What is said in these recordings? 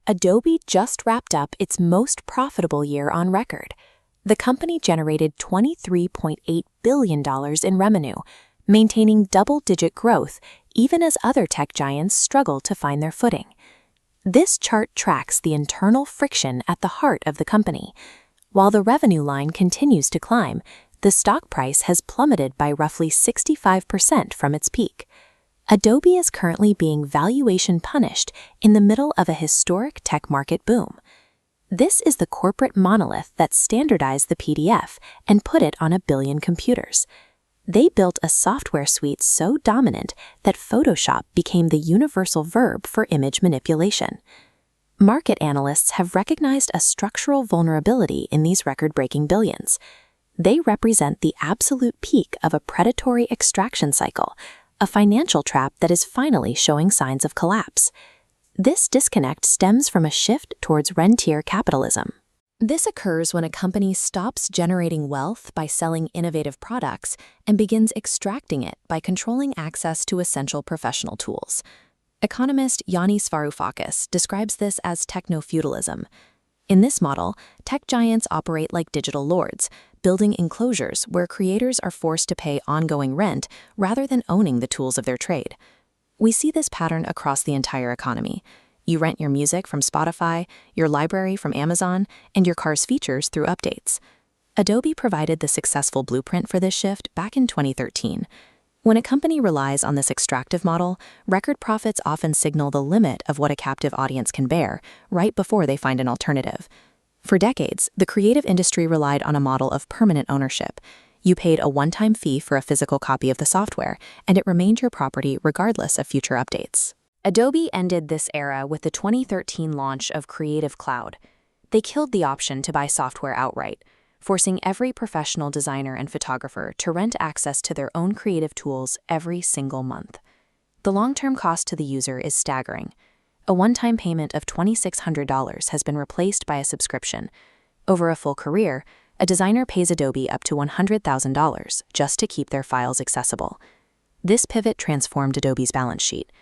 Adobe just wrapped up its most profitable year on record. The company generated $23.8 billion in revenue, maintaining double-digit growth even as other tech giants struggle to find their footing. This chart tracks the internal friction at the heart of the company. While the revenue line continues to climb, the stock price has plummeted by roughly 65% from its peak. Adobe is currently being valuation punished in the middle of a historic tech market boom. This is the corporate monolith that standardized the PDF and put it on a billion computers. They built a software suite so dominant that Photoshop became the universal verb for image manipulation. Market analysts have recognized a structural vulnerability in these record-breaking billions. They represent the absolute peak of a predatory extraction cycle, a financial trap that is finally showing signs of collapse. This disconnect stems from a shift towards rentier capitalism. This occurs when a company stops generating wealth by selling innovative products and begins extracting it by controlling access to essential professional tools. Economist Yanis Varoufakis describes this as techno-feudalism. In this model, tech giants operate like digital lords, building enclosures where creators are forced to pay ongoing rent rather than owning the tools of their trade. We see this pattern across the entire economy. You rent your music from Spotify, your library from Amazon, and your car's features through updates. Adobe provided the successful blueprint for this shift back in 2013. When a company relies on this extractive model, record profits often signal the limit of what a captive audience can bear, right before they find an alternative. For decades, the creative industry relied on a model of permanent ownership. You paid a one-time fee for a physical copy of the software, and it remained your property regardless of future updates. Adobe ended this era with the 2013 launch of Creative Cloud. They killed the option to buy software outright, forcing every professional designer and photographer to rent access to their own creative tools every single month. The long-term cost to the user is staggering. A one-time payment of $2,600 has been replaced by a subscription. Over a full career, a designer pays Adobe up to $100,000 just to keep their files accessible. This pivot transformed Adobe's balance sheet.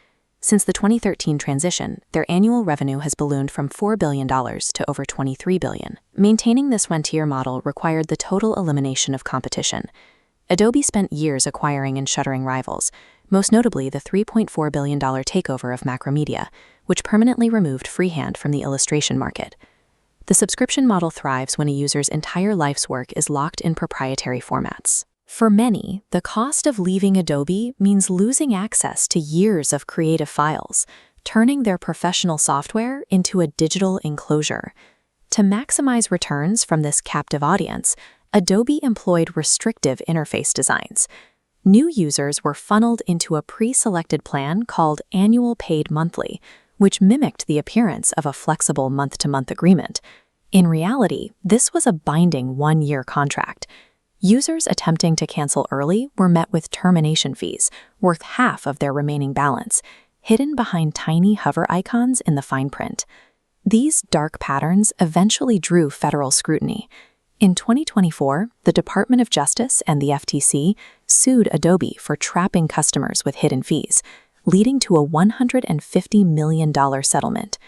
Since the 2013 transition, their annual revenue has ballooned from $4 billion to over $23 billion. Maintaining this rentier model required the total elimination of competition. Adobe spent years acquiring and shuttering rivals, most notably the $3.4 billion takeover of Macromedia, which permanently removed freehand from the illustration market. The subscription model thrives when a user's entire life's work is locked in proprietary formats. For many, the cost of leaving Adobe means losing access to years of creative files, turning their professional software into a digital enclosure. To maximize returns from this captive audience, Adobe employed restrictive interface designs. New users were funneled into a pre-selected plan called Annual Paid Monthly, which mimicked the appearance of a flexible month-to-month agreement. In reality, this was a binding one-year contract. Users attempting to cancel early were met with termination fees, worth half of their remaining balance, hidden behind tiny hover icons in the fine print. These dark patterns eventually drew federal scrutiny. In 2024, the Department of Justice and the FTC sued Adobe for trapping customers with hidden fees, leading to a $150 million settlement.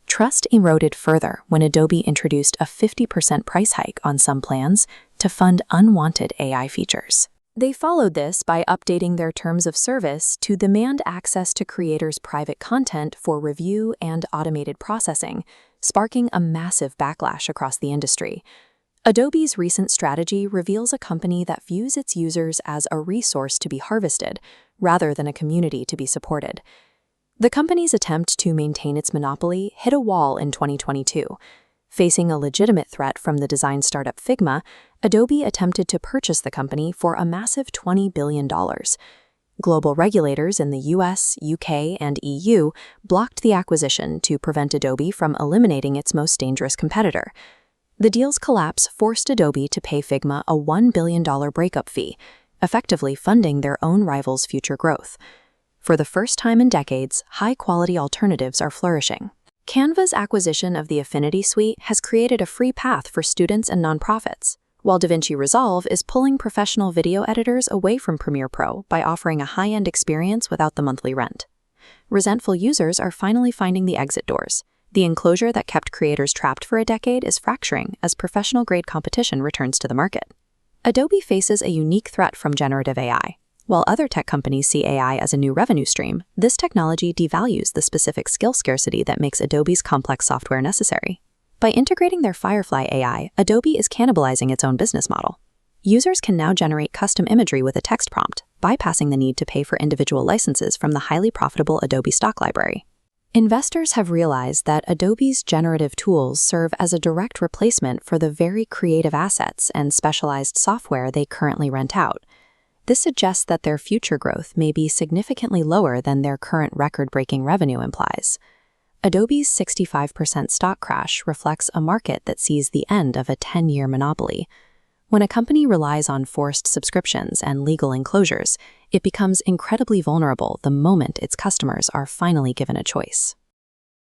Trust eroded further when Adobe introduced a 50% price hike on some plans to fund unwanted AI features. They followed this by updating their terms of service to demand access to creators' private content for review and automated processing, sparking a massive backlash across the industry. Adobe's recent strategy reveals a company that views its users as a resource to be harvested, rather than a community to be supported. The company's attempt to maintain its monopoly hit a wall in 2022. Facing a legitimate threat from the design startup Figma, Adobe attempted to purchase the company for a massive $20 billion. Global regulators in the US, UK, and EU blocked the acquisition to prevent Adobe from eliminating its most dangerous competitor. The deal's collapse forced Adobe to pay Figma a $1 billion breakup fee, effectively funding their own rival's future growth. For the first time in decades, high-quality alternatives are flourishing. Canva's acquisition of the Affinity Suite has created a free path for students and nonprofits, while DaVinci Resolve is pulling professional video editors away from Premiere Pro by offering a high-end experience without the monthly rent. Resentful users are finally finding the exit doors. The enclosure that kept creators trapped for a decade is fracturing as professional-grade competition returns to the market. Adobe faces a unique threat from generative AI. While other tech companies see AI as a new revenue stream, this technology devalues the specific skill scarcity that makes Adobe's complex software necessary. By integrating their Firefly AI, Adobe is cannibalizing its own business model. Users can now generate custom imagery with a text prompt, bypassing the need to pay for individual licenses from the highly profitable Adobe stock library. Investors have realized that Adobe's generative tools serve as a direct replacement for the very creative assets and specialized software they currently rent out. This suggests that their future growth may be significantly lower than their current record-breaking revenue implies. Adobe's 65% stock crash reflects a market that sees the end of a 10-year monopoly. When a company relies on forced subscriptions and legal enclosures, it becomes incredibly vulnerable the moment its customers are finally given a choice.